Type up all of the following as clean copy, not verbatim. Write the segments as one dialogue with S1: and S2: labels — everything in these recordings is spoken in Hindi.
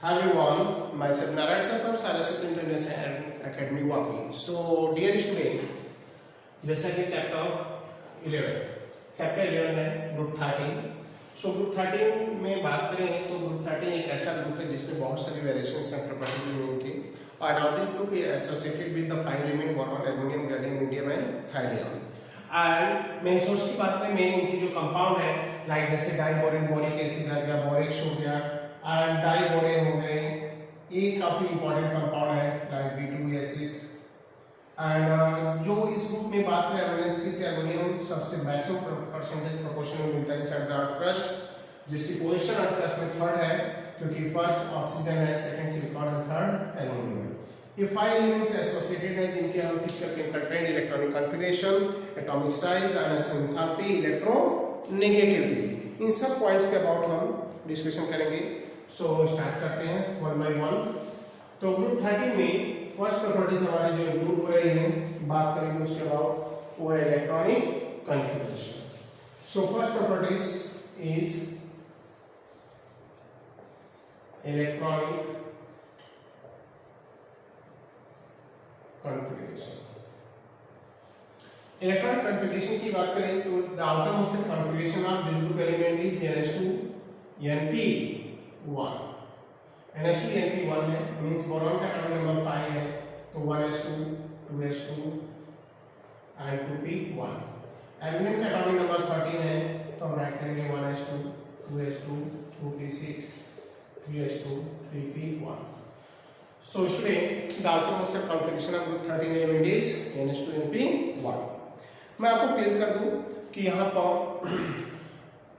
S1: Hi everyone, myself Narayan sir from Saraswati International Academy Vapi. So dear student, जैसा कि चैप्टर 11 है ग्रुप 13. सो ग्रुप 13 में बात करें तो ग्रुप 13 एक ऐसा ग्रुप है जिसमें बहुत सारी वेरिएशंस एंड प्रॉपर्टीज हैं उनकी. और now this group is associated with the 5 element boron, aluminium, gallium, indium and thallium. And main source की बात करें, मेन उनकी जो कंपाउंड है लाइक जैसे डाइबोरेन, बोरिक एसिड आ गया, बोरेक्स हो गया एंड डाइबोरेन हो गए. ये काफी इंपॉर्टेंट कंपाउंड है लाइक B2S6. एंड जो इस ग्रुप में बात करें एवरेंस की, एल्युमिनियम सबसे मैक्सिमम परसेंटेज प्रोपोर्शन में मिलता है इनसाइड द अर्थ क्रस्ट, जिसकी पोजीशन अर्थ क्रस्ट में थर्ड है क्योंकि फर्स्ट ऑक्सीजन है, second silicon and third aluminium. ये 5 एलिमेंट्स एसोसिएटेड हैं जिनके हम physical chemical trend, electronic configuration, atomic size, ionic enthalpy, electronegativity, इन सब पॉइंट्स के अबाउट हम डिस्कशन करेंगे. सो स्टार्ट करते हैं वन बाय वन. तो ग्रुप 13 में फर्स्ट प्रॉपर्टीज हमारे जो इंक्लूड हो रही हैं, बात करेंगे उसके अबाउट, वो है electronic configuration. So first properties is electronic configuration. Electronic configuration की बात करें तो the outermost configuration of this group element is NH2 NP1. NH2 NP1 है, मींस बोरॉन का एटॉमिक नंबर 5 है तो 1s2 2s2 and 2p1. Aluminium का एटॉमिक नंबर 13 है तो हम राइट करेंगे 1s2 2s2 2p6 3s2 3p1. So student, the outermost configuration of group 13 element is NH2NP1. मैं आपको क्लियर कर दूं कि यहाँ पर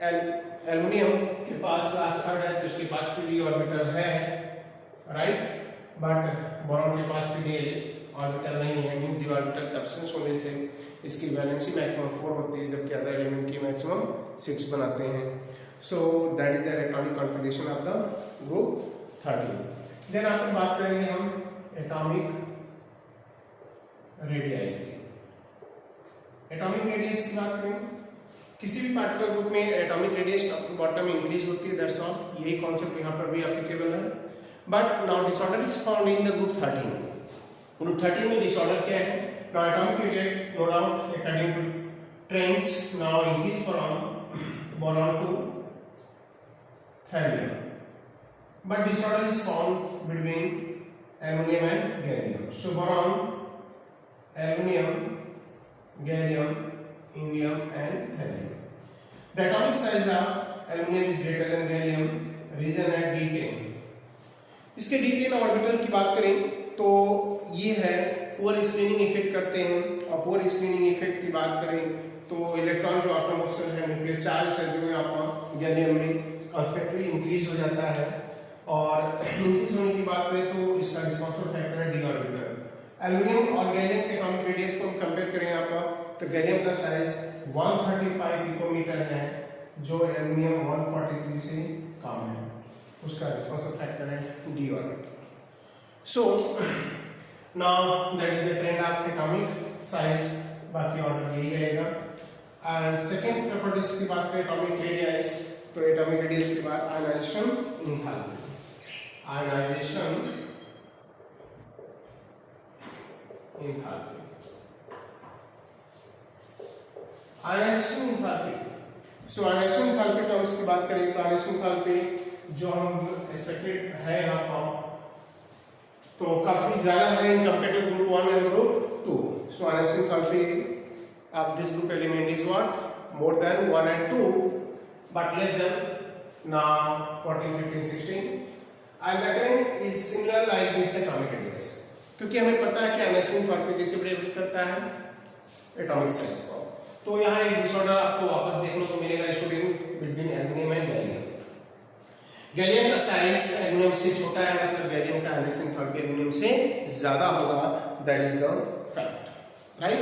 S1: एल्युमिनियम के पास लास्ट थर्ड है तो इसके पास 3d ऑर्बिटल है, राइट, बट बोरॉन के पास 3d ऑर्बिटल नहीं है. मीन d ऑर्बिटल का एब्सेंस होने से इसकी वैलेंसी मैक्सिमम 4 होती है जबकि अदर एलिमेंट की मैक्सिमम 6 बनाते हैं. So that is the electronic configuration of the group 13. Then आपको बात करेंगे हम एटॉमिक रेडियाई की. एटॉमिक रेडियस की बात करें, किसी भी पार्टिकुलर ग्रुप में atomic radius top to bottom increase होती है, दैट्स ऑल. यही कॉन्सेप्ट यहाँ पर भी एप्लीकेबल है. But now disorder is found in the group 13. Group 13 में डिसऑर्डर क्या है? Now atomic radius no doubt according to trends now increase from boron to thallium. But disorder is found between aluminum and gallium. So boron, aluminum, gallium, indium and thallium. The atomic size of aluminum is greater than gallium. Reason है D10. इसके D10 ऑर्बिटल की बात करें तो ये है पुअर स्पिनिंग इफेक्ट करते हैं. और पुअर स्पिनिंग इफेक्ट की बात करें तो इलेक्ट्रॉन जो एटमॉस्फेयर है, न्यूक्लियर चार्ज है जो यहाँ पर गैलियम में कॉन्स्टेंटली इंक्रीज हो जाता है. और इंक्रीज होने की बात करें तो इसका रिस्पॉन्सिबल फैक्टर है d ऑर्बिटल. एल्युमिनियम और गैलियम के एटॉमिक रेडियस को हम कंपेयर करें यहाँ पर तो गैलियम का साइज 135 पिकोमीटर है जो एल्युमिनियम 143 से कम है. उसका रिस्पॉन्सिबल फैक्टर है d orbital. So now that is the trend of atomic size. बाकी ऑर्डर यही रहेगा. एंड सेकंड प्रॉपर्टीज की बात करें एटॉमिक रेडियस, तो एटॉमिक रेडियस के बाद ionisation enthalpy. Ionisation enthalpy. Ionisation enthalpy. So ionisation enthalpy terms की बात करें तो आयनाइजेशन एंथैल्पी जो हम एक्सपेक्टेड है यहाँ पर तो काफी ज्यादा है in compare to group 1 and group 2. So ionisation enthalpy of this group element is what? More than 1 and 2 but less than now 14 15 16. and the trend is similar like this atomic radius, क्योंकि हमें पता है कि आयनाइजेशन एंथैल्पी कैसे प्रेडिक्ट करता है एटॉमिक साइज को. तो यहाँ एक डिसऑर्डर आपको वापस देखने को मिलेगा student between aluminium and gallium. Gallium का साइज एल्युमिनियम से छोटा है, मतलब गैलियम का आयनाइजेशन एंथैल्पी एल्युमिनियम से ज्यादा होगा. That is the fact, right.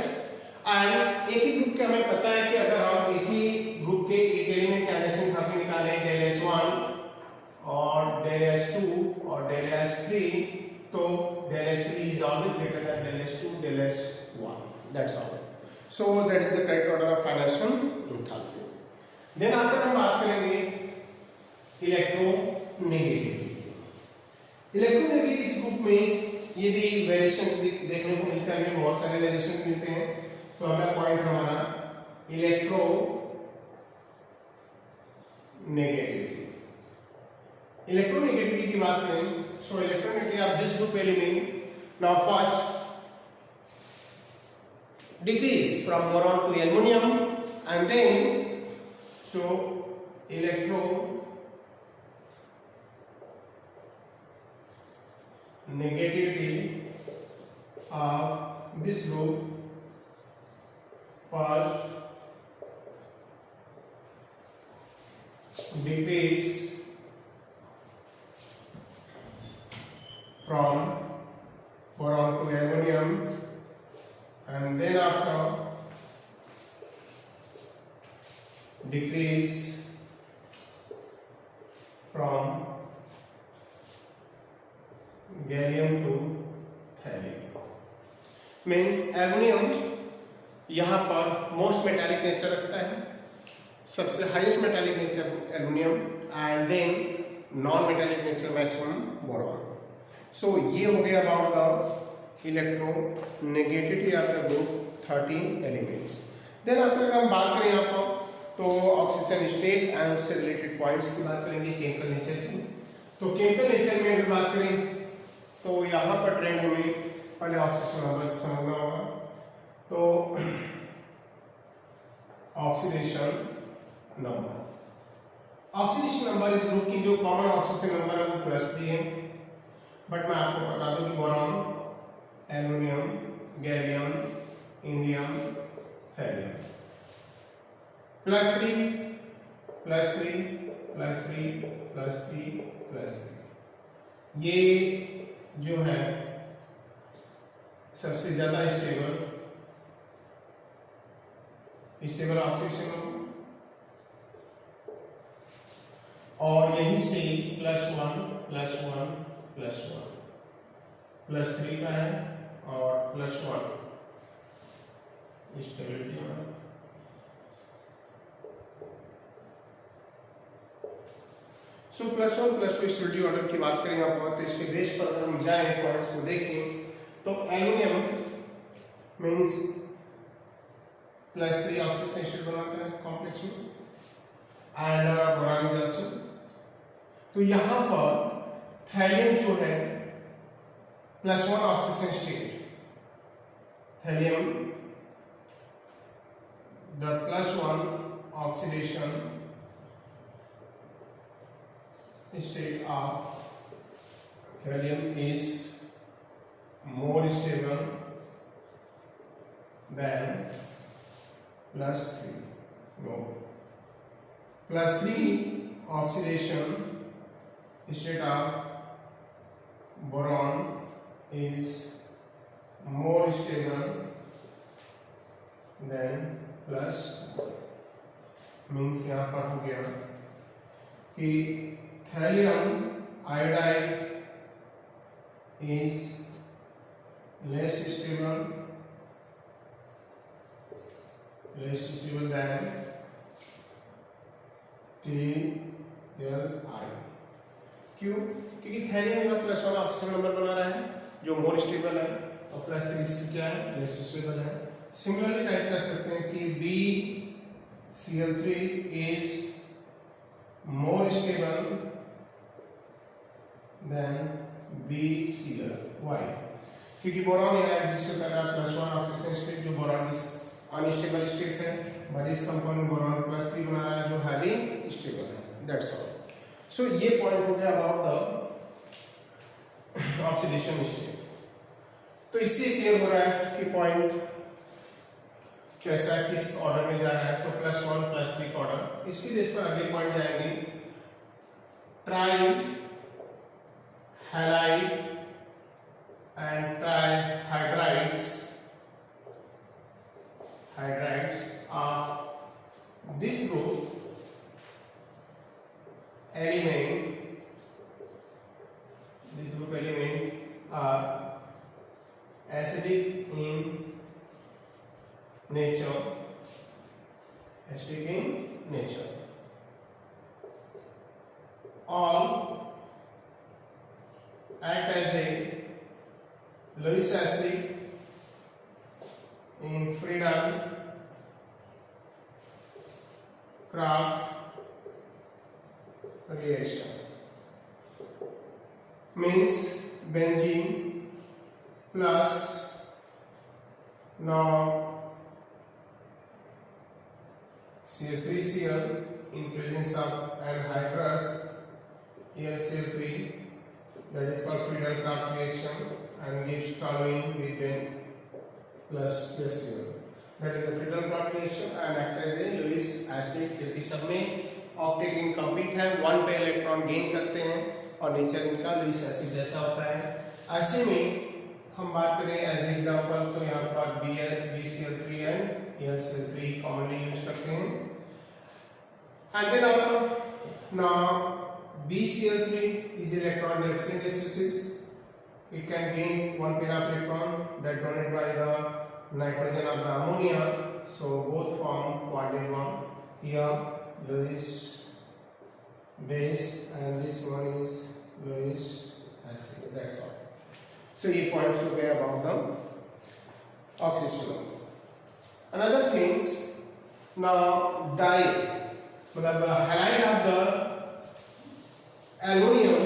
S1: And एक ही ग्रुप के हमें पता है कि अगर हम एक ही ग्रुप के एक एलिमेंट के आयनाइजेशन एंथैल्पी निकालें del H1 और del H2 और del H3 तो del H3 is always greater than del H2 del H1. That's all. So that is the correct order of ionisation enthalpy. Then after हम बात करेंगे इलेक्ट्रोनेगेटिविटी. इलेक्ट्रोनेगेटिव इस ग्रुप में ये भी वेरिएशंस देखने को मिलते हैं, हमें बहुत सारे वेरिएशंस मिलते हैं। तो अगला पॉइंट हमारा इलेक्ट्रो नेगेटिविटी। इलेक्ट्रोनेगेटिविटी की बात करें, so electronegativity of this group element now first decrease from boron to aluminum and then so electronegativity of this group first decrease from boron to aluminum and then after decrease from gallium to thallium means aluminium यहाँ पर मोस्ट मेटालिक नेचर रखता है, सबसे highest metallic nature aluminium and then non metallic nature maximum boron. So ये हो गया about the electronegativity of the group 13 elements. Then अगर हम बात करें यहाँ पर तो ऑक्सीजन स्टेट एंड उससे रिलेटेड पॉइंट्स की बात करेंगे केमिकल नेचर की। तो केमिकल नेचर में अगर बात करें तो यहाँ पर ट्रेंड हमें पहले ऑक्सीजन नंबर समझना होगा। तो ऑक्सीडेशन नंबर इस ग्रुप की जो कॉमन ऑक्सीजन नंबर है वो +3 है, बट मैं आपको बता दूं कि boron, aluminium, gallium, indium, thallium +3 ये जो है सबसे ज्यादा स्टेबल ऑक्सीजन और यही से +1 +3 का है और +1 स्टेबिलिटी है। सो +1 +2 स्टेबिलिटी ऑर्डर की बात करें यहाँ पर तो इसके बेस पर अगर हम जाएं पॉइंट्स को देखें तो एल्युमिनियम मींस +3 ऑक्सीजन स्टेट बनाता है कॉम्प्लेक्स में एंड बोरॉन इज आल्सो। तो यहाँ पर थैलियम जो है +1 oxygen state, thallium the +1 oxidation state of helium is more stable than +3. No, +3 oxidation state of boron is more stable than +1 means यहाँ पर हो गया कि thallium iodide is less stable than TLI। क्यों? क्योंकि थैलियम यहाँ +1 ऑक्सीजन नंबर बना रहा है जो मोर स्टेबल है और +3 इसकी क्या है, लेस स्टेबल है। सिमिलरली टाइप कर सकते हैं कि BCl3 is more stable than BCl। Why? क्योंकि बोरॉन यहाँ एग्जिस्ट कर रहा है +1 ऑक्सीजन स्टेट जो बोरॉन की अनस्टेबल स्टेट है, बट इस कंपाउंड में बोरॉन +3 बना रहा है जो हाईली स्टेबल है। That's all. सो ये पॉइंट हो गया अबाउट द ऑक्सीडेशन स्टेट। तो इससे क्लियर हो रहा है कि पॉइंट कैसा किस ऑर्डर में जा रहा है। तो +1 +3 का ऑर्डर। इसके बेस पर अगले पॉइंट जाएंगे try halide and trihydrides of this group element are acidic in nature, all act as a Lewis acid in Friedel Crafts reaction. Means benzene plus now CH3Cl in presence of anhydrous AlCl3, that is called Friedel Crafts reaction, and gives toluene with plus HCl. That is the Friedel Crafts reaction and act as a Lewis acid, क्योंकि सब में ऑक्टेट इनकम्प्लीट है, 1 पे इलेक्ट्रॉन गेन करते हैं और नेचर इनका लुईस एसिड जैसा होता है। ऐसे में हम बात करें एज एग्जांपल तो यहाँ पर BCl3 and AlCl3 commonly use करते हैं। And then after now BCl3 is electron exchange species. It can gain 1 pair of electron that donated by the nitrogen of the ammonia, so both form coordinate bond. Here Lewis base and this one is Lewis acid. That's all. So ये points हो गए about the oxidation. Another things, now dye मतलब halide of the aluminum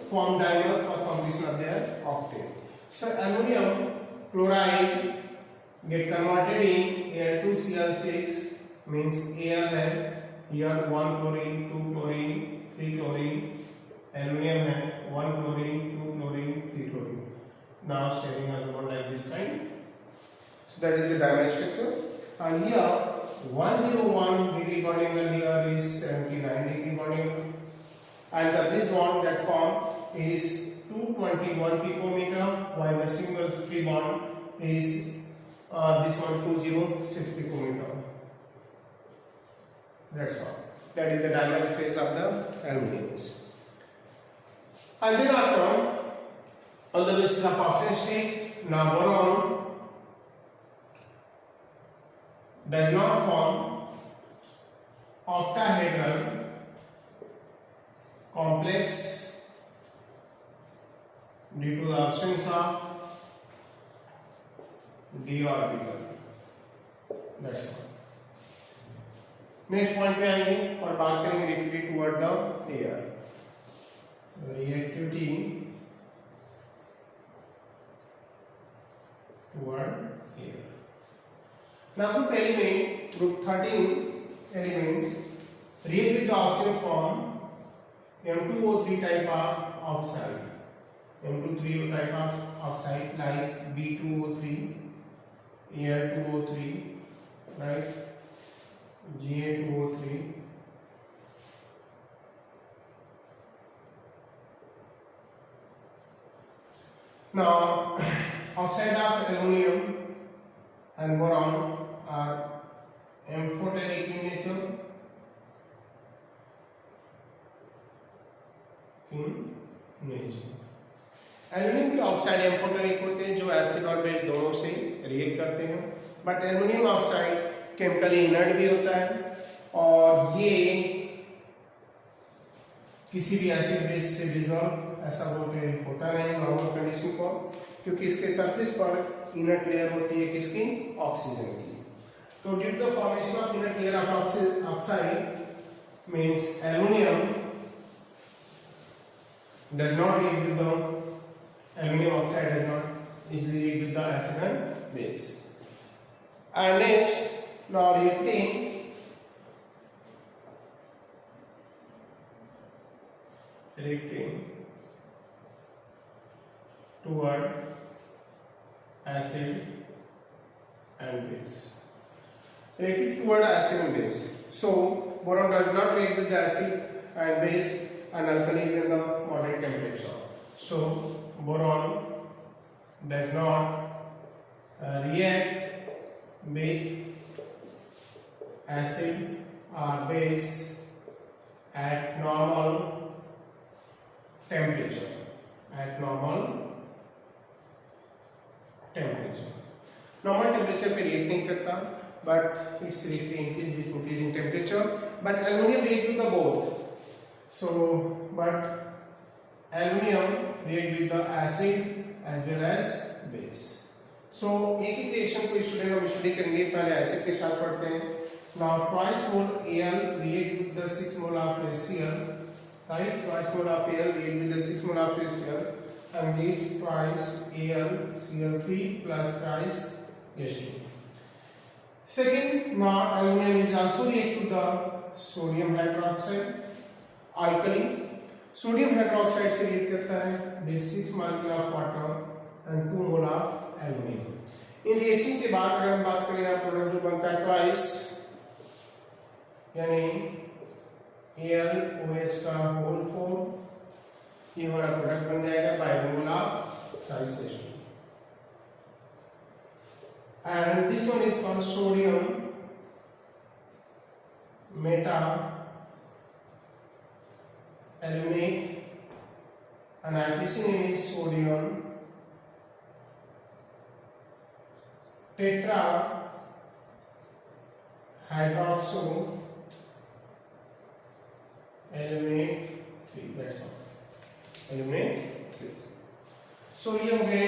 S1: form dimer for completion of their octet. So aluminum chloride get converted in Al2Cl6 means Al है, here 1 chlorine, 2 chlorine, 3 chlorine, aluminum है 1 chlorine, 2 chlorine, 3 chlorine. Now sharing another one like this kind. So that is the dimer structure. And here 101 degree bond angle, here is 79 degree bond angle. And the bridge bond that form is 221 picometer, while the single free bond is this one 206 picometer. That's all. That is the dimer phase of the aluminums. And then after, on the basis of oxygen state, now boron does not form octahedral complex due to the absence of d orbital. That's all. Next point पे आएंगे और बात करेंगे reactivity toward the air. Reactivity toward air. Now पहले में group 13 elements react with the oxygen form M2O3 type of oxide, M2O3 type of oxide like B2O3, Al2O3, right, Ga2O3, now oxide of aluminum and boron are amphoteric in nature, aluminium के ऑक्साइड एम्फोटेरिक होते हैं जो एसिड और बेस दोनों से रिएक्ट करते हैं, but aluminium oxide chemically inert भी होता है और ये किसी भी एसिड बेस से डिसॉल्व ऐसा बोलते हैं होता नहीं नॉर्मल कंडीशन पर, क्योंकि इसके सरफेस पर इनर्ट लेयर होती है किसकी, ऑक्सीजन की। तो due to the formation of inert layer of oxide means aluminium does not react with the aluminum oxide does not easily react with the acid and base. And next, now reacting toward acid and base. Reacting toward acid and base. So boron does not react with the acid and base and alkali in the moderate temperature. So boron does not react with acid or base at normal temperature. At normal temperature. Normal temperature पे react नहीं करता, but it's reacting with increasing temperature. But aluminium react with the both. So, but aluminium react with the acid as well as base. So एक ही रिएक्शन को स्टूडेंट हम स्टडी करेंगे, पहले एसिड के साथ पढ़ते हैं. Now twice mole Al react with the 6 mole of HCl, right? Twice mole of Al react with the 6 mole of HCl and gives twice AlCl3 plus twice H2. Second, now aluminum is also react to the sodium hydroxide alkali. Sodium hydroxide से रिएक्ट करता है with 6 molecule of water and 2 mole of aluminum. In reaction के बाद अगर हम बात करें यहाँ प्रोडक्ट जो बनता है ट्वाइस, यानी AlOH का होल 4, ये हमारा प्रोडक्ट बन जाएगा by mole of twice H2. And this one is called sodium meta aluminate, and IPC name is sodium tetra hydroxo aluminate 3. That's all. Aluminate 3. So ये हो गए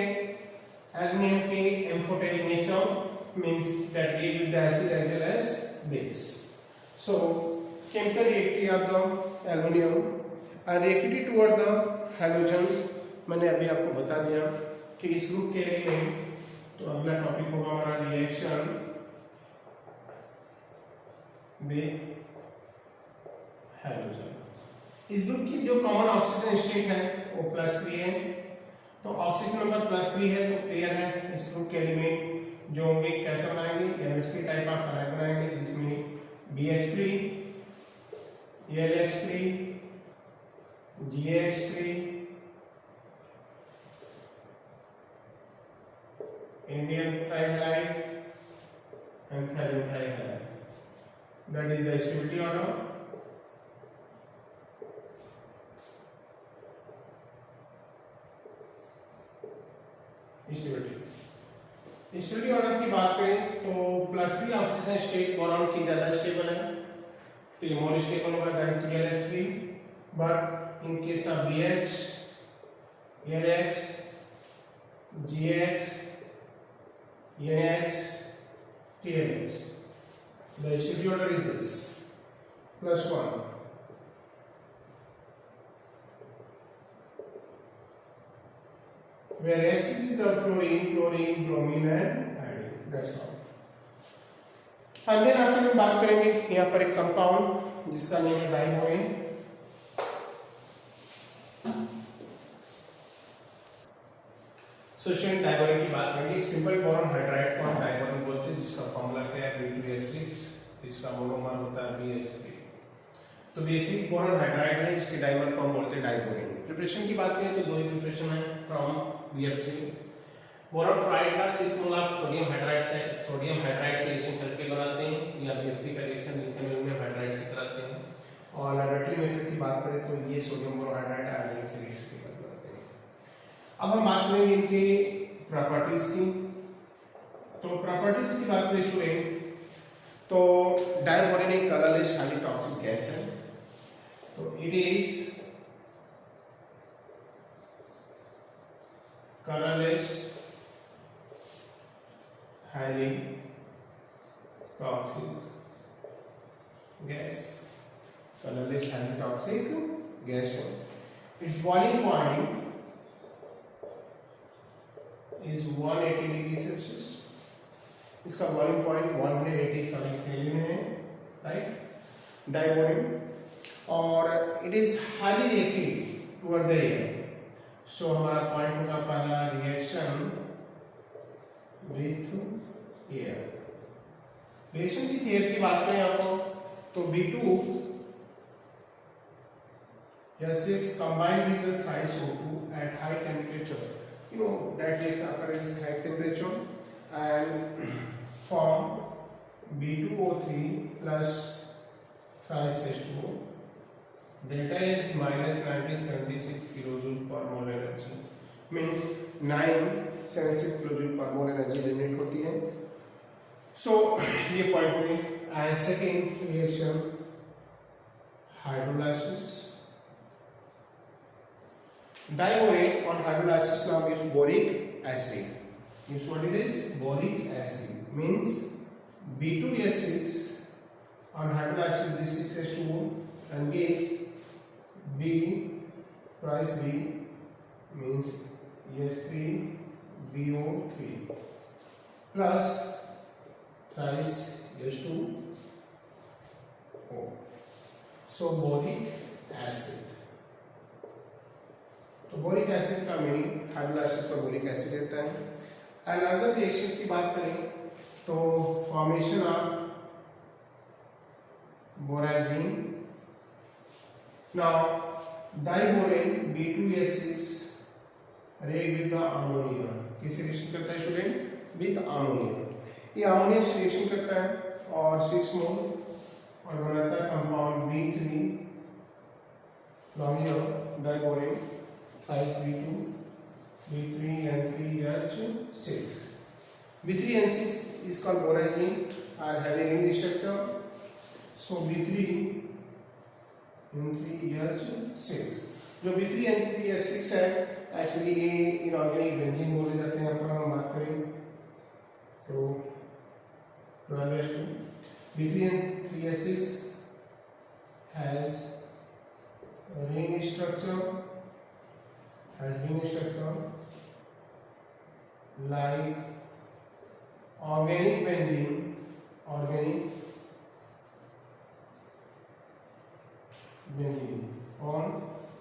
S1: aluminum के amphoteric nature, means that react with the acid as well as base. So chemical reactivity of the aluminum and reactivity toward the halogens. मैंने अभी आपको बता दिया कि इस ग्रुप के एलिमेंट, तो अगला टॉपिक होगा हमारा रिएक्शन विद हैलोजन. इस ग्रुप की जो कॉमन ऑक्सीजन स्टेट है वो +3 है, तो ऑक्सीजन नंबर +3 है, तो क्लियर है इस ग्रुप के एलिमेंट जो होंगे कैसे बनाएंगे, NH3 टाइप ऑफ हैलाइड बनाएंगे जिसमें BH3, LH3, GH3, Indian trihalide and thallium trihalide. That is the stability order. Stability order की बात करें तो +3 ऑक्सीजन स्टेट बोरॉन की ज्यादा स्टेबल है, तो ये मोर स्टेबल होगा than TLH3, but in case of BH, LH, GH, NH, TLH, the stability order is this +1. Where H is the fluorine, chlorine, bromine and iodine. That's all. And then after हम बात करेंगे यहाँ पर एक कंपाउंड जिसका नेम है डाइबोरेन. सो स्टूडेंट डाइबोरेन की बात करेंगे. एक सिंपल बोरॉन हाइड्राइड को हम डाइबोरेन बोलते हैं जिसका फॉर्मूला क्या है B2H6, इसका मोनोमर होता है BH3. तो BH3 बोरॉन हाइड्राइड है, इसके डाइमर को हम बोलते हैं डाइबोरेन. प्रिपरेशन की बात करें तो दो ही प्रिपरेशन है फ्रॉम BF3. बोरॉन फ्लोराइड का 6 मोल ऑफ सोडियम हाइड्राइड से रिएक्शन करके बनाते हैं, या BF3 का रिएक्शन लिथियम एल्यूमिनियम हाइड्राइड से कराते हैं. और लैबोरेटरी मेथड की बात करें तो ये सोडियम बोरोहाइड्राइड आयोडीन से रिएक्शन करते हैं. अब हम बात करेंगे इनके प्रॉपर्टीज की. तो प्रॉपर्टीज की बात करें स्टूडेंट तो डाइबोरेन एक कलरलेस हाईली टॉक्सिक गैस है. तो it is colorless highly toxic gas. Colorless highly toxic gas. Its boiling point is 180 degree Celsius. इसका boiling point 180 केल्विन है, right? डाइबोरेन. और it is highly reactive toward the air. सो हमारा पॉइंट होगा पहला reaction with air. Reaction with air की बात करें आपको तो B2H6 combined with the thrice O2 at high temperature, you know that reaction occurs at high temperature and form B2O3 plus thrice H2O. Delta is -1976 kilojoule per mole energy, means 976 kilojoule per mole energy generate होती है. सो ये पॉइंट हो गई. And second reaction hydrolysis Diborane on hydrolysis now gives boric acid. Gives what it is? Boric acid. Means B2S6 on hydrolysis this 6H2O and gives B twice B means ES3BO3 plus thrice H2O. So boric acid. तो बोरिक एसिड का मीनिंग हाइड्रोलाइसिस पर बोरिक एसिड रहता है। एंड अदर रिएक्शंस की बात करें तो formation of borazine, now diborane B2S6 react with the ammonia, किस रिएक्शन करता है स्टूडेंट? With ammonia. ये अमोनिया से रिएक्शन करता है और 6 मोल और बनाता है compound B3 long diborane thrice B2 B3N3H6. B3N6 is called borazine are having ring structure, so B3N3H6 जो B3N3H6 है एक्चुअली ये इनऑर्गेनिक बेंजीन बोले जाते हैं। पर हम बात करें तो 12H2 B3N3H6 has ring structure like organic benzene on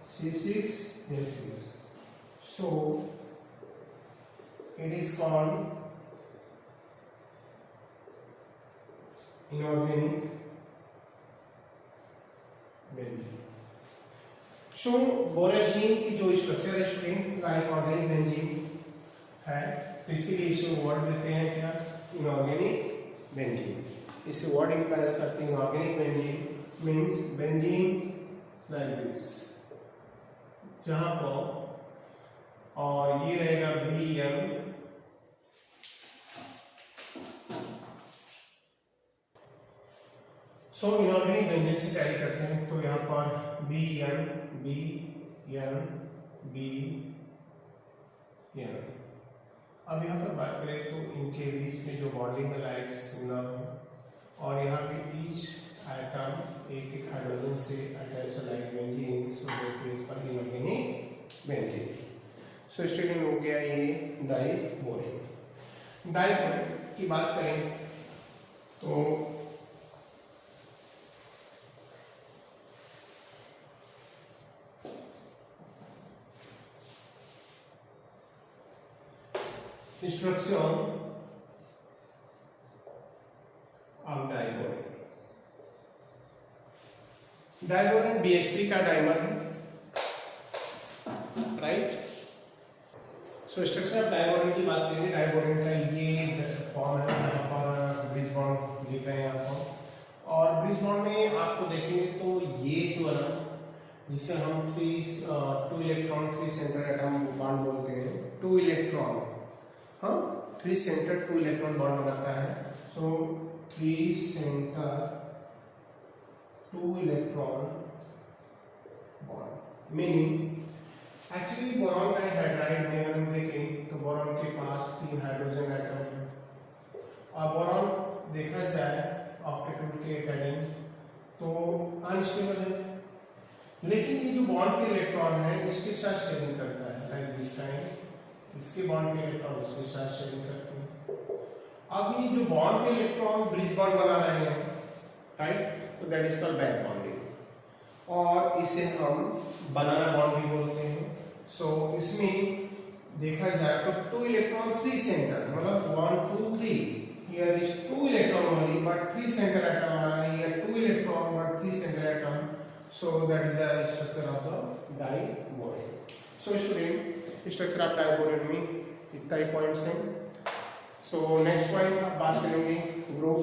S1: C6H6. So it is called inorganic benzene. सो बोराजीन की जो स्ट्रक्चर है स्टूडेंट लाइक ऑर्गेनिक बेंजीन है, तो इसलिए इसे वर्ड देते हैं क्या? Inorganic benzene. इसे वर्ड इंप्लाइज करते हैं inorganic benzene means benzene like this जहां पर और ये रहेगा BN सो इनऑर्गेनिक बेंजीन से कैरी करते हैं तो यहाँ पर BN अब यहाँ पर बात करें तो इनके बीच में जो बॉन्डिंग है लाइक सिमिलर है और यहाँ पे ईच आइटम एक हाइड्रोजन से अटैच है like benzene, so that means पर इनऑर्गेनिक बेंजीन। सो स्टूडेंट हो गया ये डाइबोरेन। डाइबोरेन की बात करें तो structure of diborane। Diborane BH3 का डाइमर है, right. So structure of diborane की बात करेंगे, डाइबोरेन का ये फॉर्म है, यहाँ पर ब्रिज बॉन्ड दिख रहे हैं आपको और ब्रिज बॉन्ड में आपको देखेंगे तो ये जो है ना जिसे हम 2 इलेक्ट्रॉन 3 सेंटर एटम बॉन्ड बोलते हैं, 2 इलेक्ट्रॉन 3 सेंटर 2 इलेक्ट्रॉन बॉन्ड बनाता है। सो 3 centre 2 electron bond meaning actually boron का हाइड्राइड में अगर हम देखें तो बोरॉन के पास 3 हाइड्रोजन एटम है और बोरॉन देखा जाए ऑक्टेट्यूड के अकॉर्डिंग तो अनस्टेबल है, लेकिन ये जो बॉन्ड पे इलेक्ट्रॉन है इसके साथ शेयरिंग करता है लाइक दिस टाइम, इसके बॉन्ड पे इलेक्ट्रॉन इसके साथ शेयरिंग करते हैं। अब ये जो बॉन्ड पे इलेक्ट्रॉन ब्रिज बॉन्ड बना रहे हैं, राइट, तो that is called back bonding और इसे हम बनाना बॉन्ड भी बोलते हैं। सो इसमें देखा जाए तो 2 इलेक्ट्रॉन 3 सेंटर मतलब 1 2 3 here is 2 electron only but 3 centre atom आ रहा है, here 2 electron but 3 centre atom, so that is the structure of the diborane. So student structure of diborane में इतना ही पॉइंट्स हैं। सो नेक्स्ट पॉइंट आप बात करेंगे ग्रुप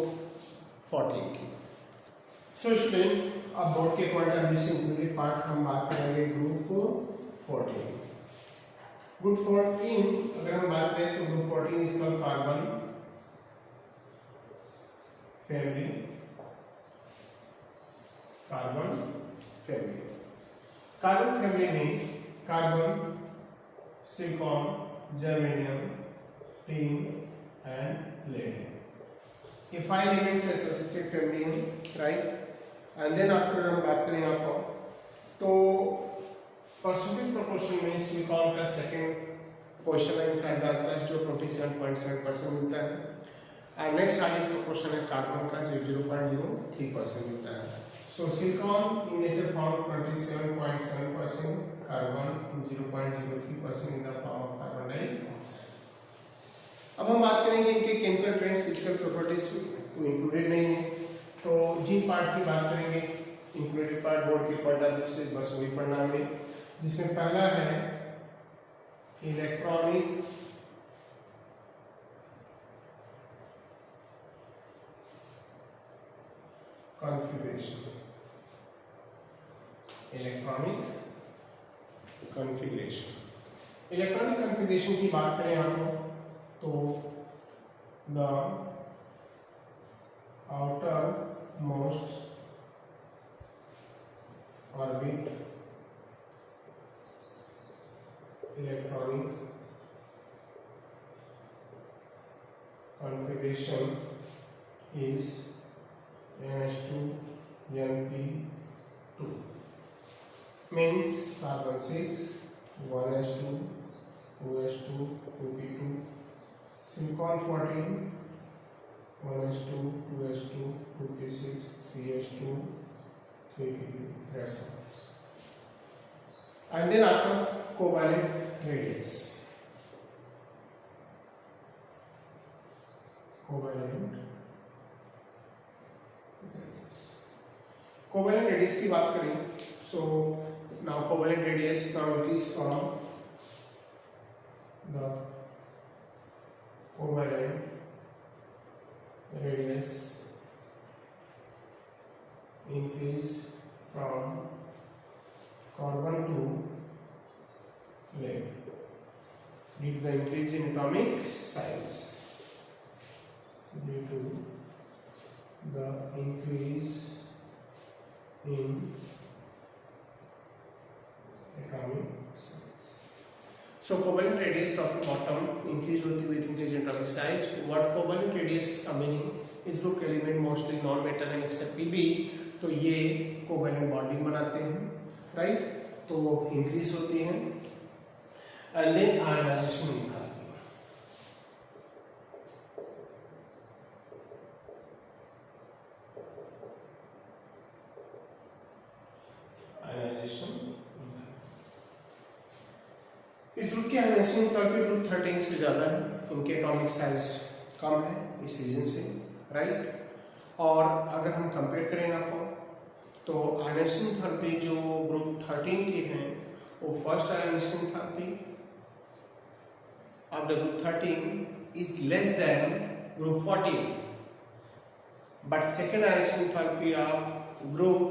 S1: 14 की। सो स्टूडेंट अब बोर्ड के पॉइंट ऑफ व्यू से इंक्लूडेड पार्ट हम बात करेंगे ग्रुप 14। ग्रुप 14 अगर हम बात करें तो group 14 is called carbon family. Carbon family में carbon silicon, germanium, tin and lead. ये 5 एलिमेंट्स एसोसिएटेड फैमिली है, राइट। एंड देन आफ्टर हम बात करें यहाँ पर तो परसेंटेज प्रोपोर्शन में सिलिकॉन का सेकंड पोजीशन है इनसाइड द क्रस्ट जो 47.7% मिलता है। एंड नेक्स्ट हाईएस्ट प्रोपोर्शन है कार्बन का जो 0.03% मिलता है। So silicon in nature found 27.7%, carbon 0.03% in the form of carbon dioxide. अब हम बात करेंगे इनके केमिकल ट्रेंड्स, फिजिकल प्रॉपर्टीज तो इंक्लूडेड नहीं है, तो जिन पार्ट की बात करेंगे इंक्लूडेड पार्ट बोर्ड के पढ़ना से बस वही पढ़ना है, जिसमें पहला है electronic configuration. Electronic configuration, electronic configuration की बात करें आप तो the outer most orbit electronic configuration is NH2 NP2 means carbon 6 1H2 2H2 2P2, silicon 14 1H2 2H2 2P6 3H2 3P2, that's all. And then after covalent radius, covalent radius की बात करें so now covalent radius now increase from the covalent radius increase from carbon to lead due to the increase in atomic size, due to the increase in atomic size. So covalent radius top to bottom increase होती हुई increase in atomic size. What covalent radius का meaning, इस ग्रुप के एलिमेंट मोस्टली नॉन मेटल है एक्सेप्ट Pb, तो ये कोवेलेंट बॉन्डिंग बनाते हैं, राइट, तो इंक्रीज होती है। And then ionization enthalpy, ionization इस ग्रुप की आयनाइजेशन एंथैल्पी ग्रुप 13 से ज़्यादा है, इनके एटॉमिक साइज कम है इस रीजन से, राइट। और अगर हम कंपेयर करें आपको तो आयनाइजेशन एंथैल्पी जो ग्रुप 13 की है वो first ionisation enthalpy of the group 13 is less than group 14, but second ionization enthalpy of group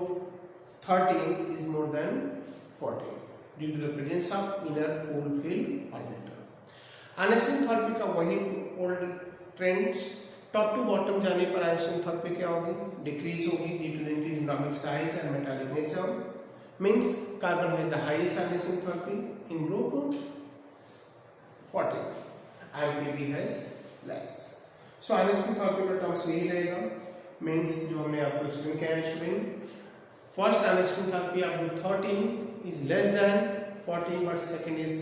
S1: 13 is more than 14 due to the presence of inner full filled orbital. ionization enthalpy का वही old trends, top to bottom जाने पर ionization enthalpy क्या होगी, डिक्रीज होगी due to the increase in atomic size and metallic nature, means carbon has the highest ionization enthalpy in group 40 and Pb has less. So ionization enthalpy का टर्म्स यही रहेगा, means जो हमने आपको एक्सप्लेन किया है student, first ionization enthalpy of group 13 is less than 14 but second is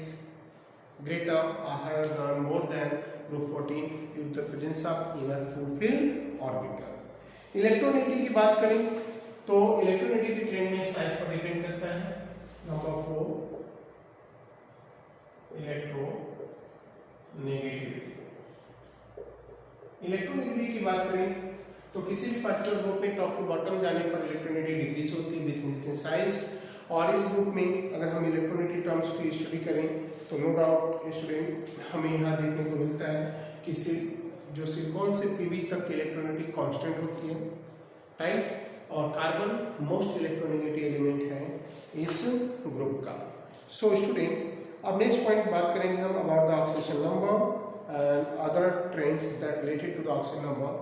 S1: greater or higher than more than group 14 due to the presence of inner full filled orbital. Electronegativity की बात करें तो इलेक्ट्रोनेगेटिविटी ट्रेंड में साइज पर डिपेंड करता है। नंबर 4 इलेक्ट्रोनेगेटिविटी की बात करें तो किसी भी पर्टिकुलर ग्रुप में टॉप टू बॉटम जाने पर इलेक्ट्रोनेगेटिविटी डिक्रीज होती है विथ इंक्रीजिंग साइज। और इस ग्रुप में अगर हम इलेक्ट्रोनेगेटिव टर्म्स की स्टडी करें तो नो डाउट स्टूडेंट हमें यहाँ देखने को मिलता है कि जो सिलिकॉन से पीबी तक की इलेक्ट्रोनेगेटिविटी कांस्टेंट होती है, राइट, और कार्बन मोस्ट इलेक्ट्रोनेगेटिव एलिमेंट है इस ग्रुप का। सो स्टूडेंट अब नेक्स्ट पॉइंट बात करेंगे हम about the oxygen number and other trends that related to the oxygen number.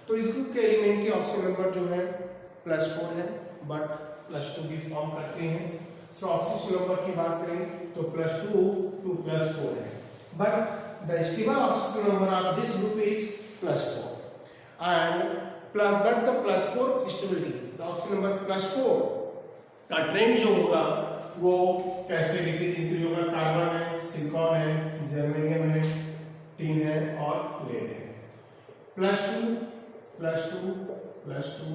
S1: तो इस ग्रुप के एलिमेंट के ऑक्सीजन नंबर जो है +4 है, बट +2 भी फॉर्म करते हैं। सो ऑक्सीडेशन नंबर की बात करें तो +2 to +4 है, but the stable oxygen number of this group is +4 and but the +4 stability, the oxygen number +4 का ट्रेंड जो होगा वो कैसे डिक्रीज इंक्रीज होगा? कार्बन है, सिलिकॉन है, जर्मेनियम है, टिन है और लेड है। +2 +2 +2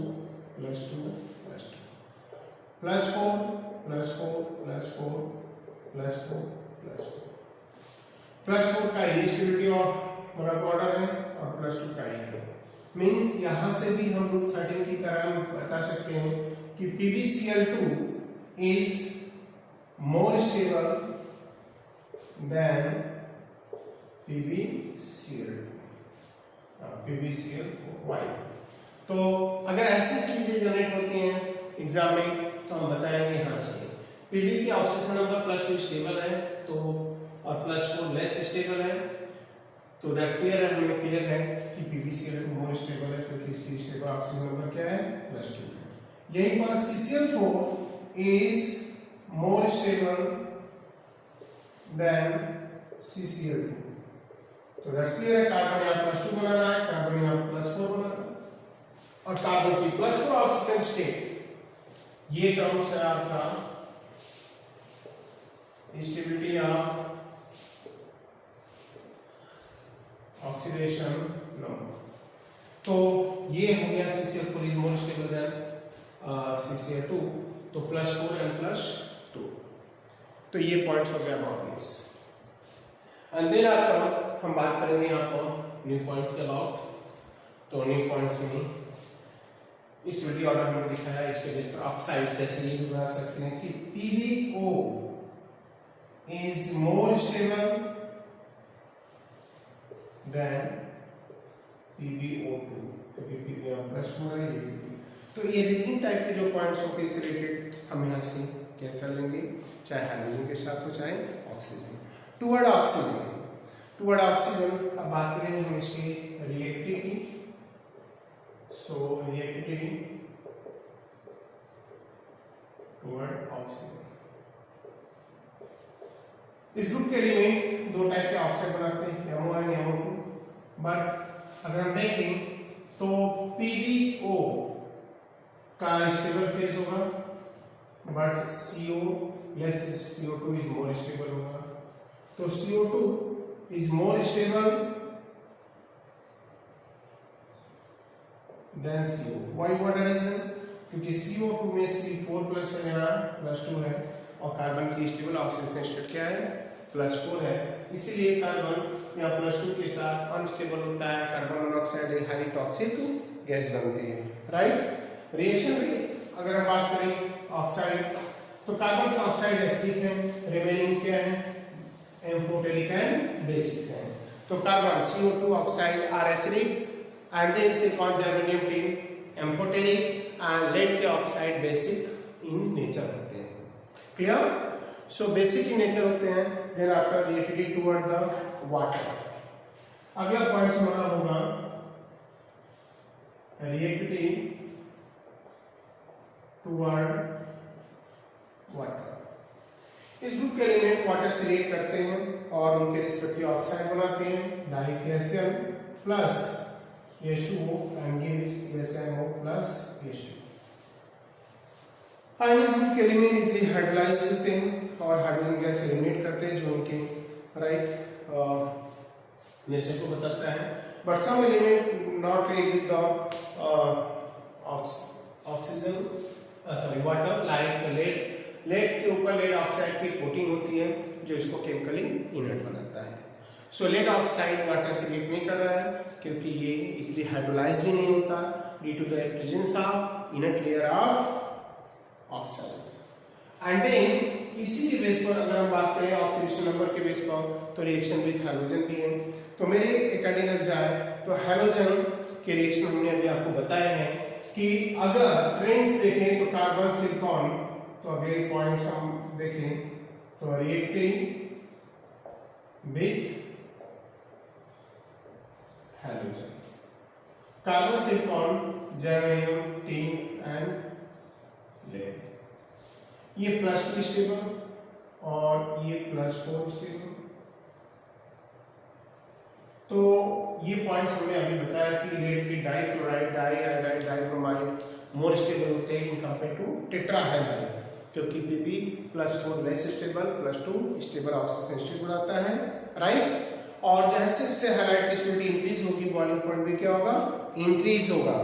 S1: +2 +2 +4 +4 +4 +4 +4 +4 का ये स्टेबिलिटी और मतलब ऑर्डर है और +2 का ये है। मींस यहाँ से भी हम ग्रुप 13 की तरह बता सकते हैं कि PbCl2 is more stable than PbCl4। Why? तो अगर ऐसी चीजें जनरेट होती हैं एग्जाम में तो हम बताएंगे यहाँ से। Pb की ऑक्सीजन नंबर +2 स्टेबल है तो और +4 लेस स्टेबल है, तो दैट्स क्लियर है, हमें क्लियर है कि PbCl मोर स्टेबल है क्योंकि इसकी स्टेबल ऑक्सीजन नंबर क्या है? +2 है। यहीं पर CCl4 is more stable then CCl2, तो दैट्स क्लियर है। कार्बन यहाँ +2 बना रहा है, कार्बन यहाँ +4 बना रहा है और कार्बन की +4 ऑक्सीजन स्टेट, ये टर्म्स है आपका स्टेबिलिटी ऑफ ऑक्सीडेशन नंबर। तो ये हो गया CCl4 is more stable then CCl2, तो +4 and +2, तो ये पॉइंट्स हो गया about this. And then after हम बात करेंगे यहाँ पर न्यू पॉइंट्स के अबाउट। तो न्यू पॉइंट्स में स्टेबिलिटी ऑर्डर हमने दिखाया, इसके बेस पर ऑक्साइड जैसे ये भी बता सकते हैं कि PbO is more stable then PbO2, क्योंकि Pb यहाँ +4 है, ये तो ये रीजनिंग टाइप के जो पॉइंट्स होंगे इससे रिलेटेड हम यहाँ से क्लियर कर लेंगे, चाहे हाइड्रोजन के साथ हो चाहे ऑक्सीजन। टुवर्ड ऑक्सीजन अब बात करेंगे हम इसकी रिएक्टिविटी। सो रिएक्टिविटी टुवर्ड ऑक्सीजन, इस ग्रुप के एलिमेंट दो टाइप के ऑक्साइड बनाते हैं, MO1 MO2, बट अगर हम देखें तो PbO का स्टेबल फेज होगा but CO2 is more stable होगा, तो CO2 is more stable than CO। Why? What reason? क्योंकि CO2 में C4+ है, यहाँ +2 है और कार्बन की स्टेबल ऑक्सीजन स्टेट क्या है? +4 है, इसीलिए कार्बन यहाँ +2 के साथ अनस्टेबल होता है, कार्बन मोनोऑक्साइड एक हाईली टॉक्सिक गैस बनती है, राइट। रिएक्शन में अगर हम बात करें ऑक्साइड, तो कार्बन का ऑक्साइड एसिडिक है, रिमेनिंग क्या है? एम्फोटेरिक एंड बेसिक है, तो carbon CO2 oxide are acidic and then silicon germanium tin amphoteric and lead के ऑक्साइड बेसिक इन नेचर होते हैं। Clear? So basic in nature होते हैं, then after reactivity toward the water. अगला पॉइंट हमारा होगा रिएक्टिविटी टुवर्ड वाटर। इस ग्रुप के एलिमेंट वाटर से रिएक्ट करते हैं और उनके रिस्पेक्टिव ऑक्साइड बनाते हैं, dication plus H2O and gives SMO plus H2। इस ग्रुप के एलिमेंट इजीली हाइड्रोलाइज होते हैं और हाइड्रोजन गैस एलिमिनेट करते हैं, जो उनके राइट नेचर को बताता है। But some element not react with the oxygen sorry water, like lead. Lead के ऊपर लेड ऑक्साइड की कोटिंग होती है जो इसको केमिकली इनर्ट बनाता है। सो लेड ऑक्साइड वाटर से रिएक्ट नहीं कर रहा है क्योंकि ये इसलिए हाइड्रोलाइज भी नहीं होता due to the presence of inert layer of oxide. And then इसी के बेस पर अगर हम बात करें ऑक्सीडेशन नंबर के बेस पर, तो रिएक्शन विद हाइड्रोजन भी है। तो मेरे अकॉर्डिंग अगर जाए तो हाइड्रोजन के रिएक्शन हमने अभी आपको बताए हैं कि अगर ट्रेंड्स देखें तो कार्बन सिलिकॉन, तो अगले पॉइंट्स हम देखें तो reacting with hydrogen, carbon silicon germanium tin and lead. ये +2 स्टेबल और ये +4 स्टेबल। तो ये पॉइंट्स हमने अभी बताया कि लेड की डाइक्लोराइड, डाइआयोडाइड, डाइब्रोमाइड मोर स्टेबल होते हैं इन कंपेयर टू टेट्राहाइड्राइड, क्योंकि Pb+4 less stable, +2 stable oxygen stable आता है, राइट। और जैसे जैसे हाइड्राइड की स्टेबिलिटी इंक्रीज होगी, बॉइलिंग पॉइंट भी क्या होगा, इंक्रीज होगा,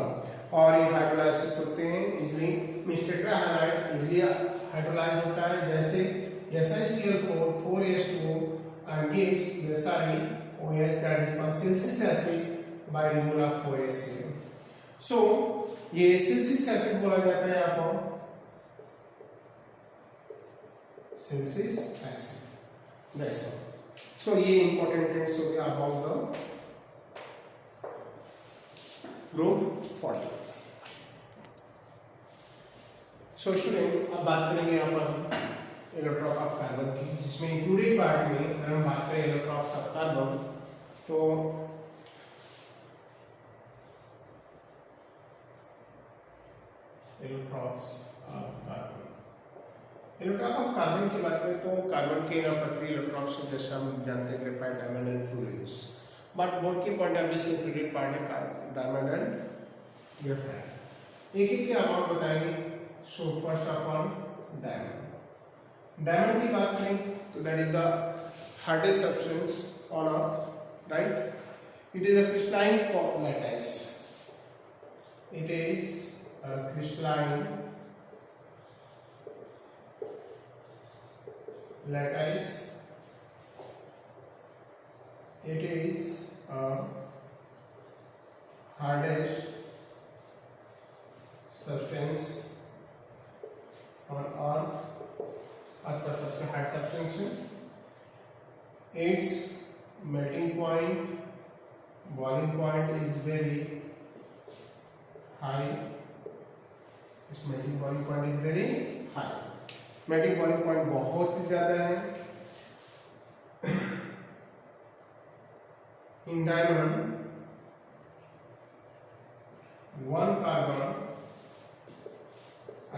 S1: और ये हाइड्रोलाइसिस होते हैं इजिली। मींस टेट्राहाइड्राइड इजिली हाइड्रोलाइज होता है, जैसे SiCl4 4H2O and gives SiOH, that is called silicic acid by removal of 4HCl. So ये silicic acid बोला जाता है आपको, silicic acid, that's all. So ये important things हो गया about the group 40. So student अब बात करेंगे यहाँ पर इलेक्ट्रॉन ऑफ कार्बन की, जिसमें इंक्लूडेड पार्ट में अगर हम बात करें इलेक्ट्रॉन ऑफ कार्बन, तो इलेक्ट्रॉन ऑफ कार्बन की बात करें तो कार्बन के यहाँ पर 3 इलेक्ट्रॉन्स हैं, जैसे हम जानते हैं graphite, diamond and fluorine. But board के पॉइंट ऑफ व्यू से इंक्लूडेड पार्ट है डायमंड एंड ग्रेफाइट। एक एक के अमाउंट बताएंगे। So first of all diamond. Diamond की बात करें तो that is the hardest substance on earth, right. It is a crystalline form lattice, it is a crystalline lattice, it is a hardest substance on earth, अर्थ का सबसे हार्ड सब्सटेंस है। It's melting point, boiling point is very high, it's melting boiling point is very high, melting boiling point बहुत ही ज्यादा है। In diamond 1 carbon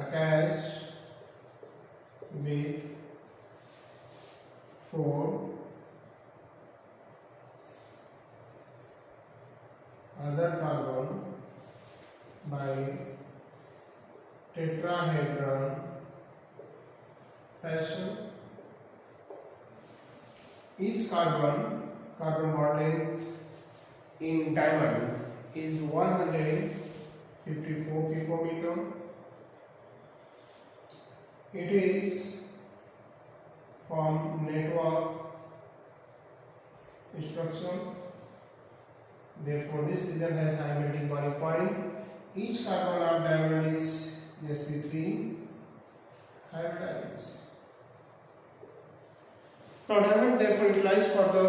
S1: attached with 4 other carbon by tetrahedron fashion. Each carbon bond length in diamond is 154 picometer. It is from network structure. Therefore, this region has high melting boiling point. Each carbon of diamond is sp3 hybridized. Now, diamond therefore utilized for the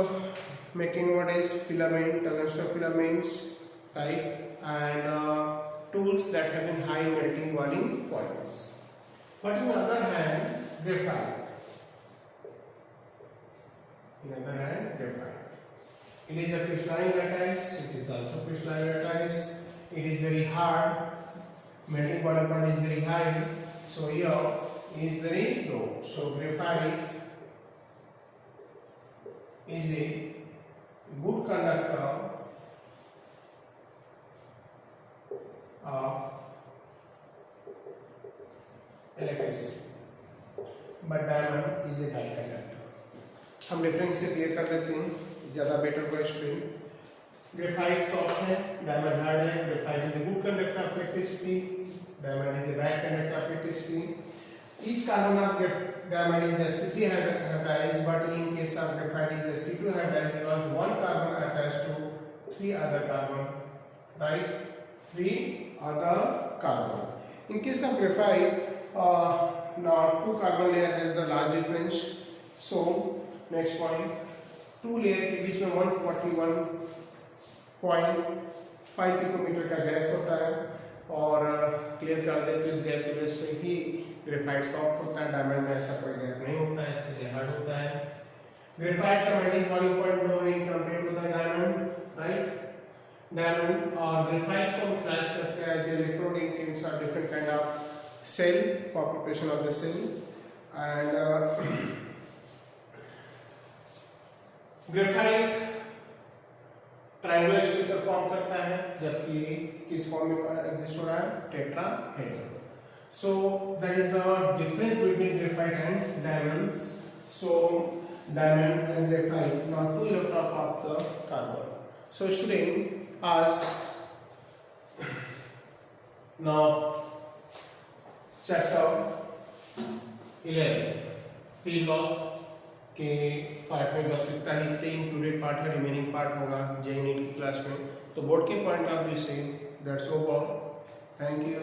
S1: making what is filament, tungsten filaments, right, and tools that have been high melting boiling points. But in other hand, graphite. It is a crystalline lattice. It is also crystalline lattice. It is very hard. Melting boiling point is very high. So here is very low. So graphite is a good conductor of electricity, but diamond is a die conductor. हम डिफरेंस से क्लियर कर देते हैं, ज़्यादा बेटर होगा स्टूडेंट। ग्रेफाइट सॉफ्ट है, डायमंड हार्ड है। Graphite is a good conductor of electricity, diamond is a bad conductor of electricity. Each carbon of diamond is sp3 hybridized, but in case of graphite is sp2 hybridized because 1 carbon attached to 3 other carbon, right? 3 other carbon. In case of graphite, now 2 carbon layer has the large difference. So next point, 2 layer के बीच में 141.5 पिकोमीटर का गैप होता है, और क्लियर कर दें तो इस गैप की वजह से ही ग्रेफाइट सॉफ्ट होता है। डायमंड में ऐसा कोई गैप नहीं होता है, इसलिए हार्ड होता है। ग्रेफाइट का मेल्टिंग बॉइलिंग पॉइंट लो है in compare to the diamond, right. Diamond और ग्रेफाइट को क्लास करते हैं as electrode in different kind of cell for preparation of the cell. And graphite triangular structure form करता है, जबकि किस फॉर्म में एग्जिस्ट हो रहा है, tetrahedral. So that is the difference between graphite and diamond. So diamond and graphite, now two electron of the carbon. So student, as now chapter 11 P log के पार्ट में बस इतना ही इंक्लूडेड पार्ट है, रिमेनिंग पार्ट होगा JEE की क्लास में. तो बोर्ड के पॉइंट ऑफ व्यू से दैट्स ऑल. Thank you.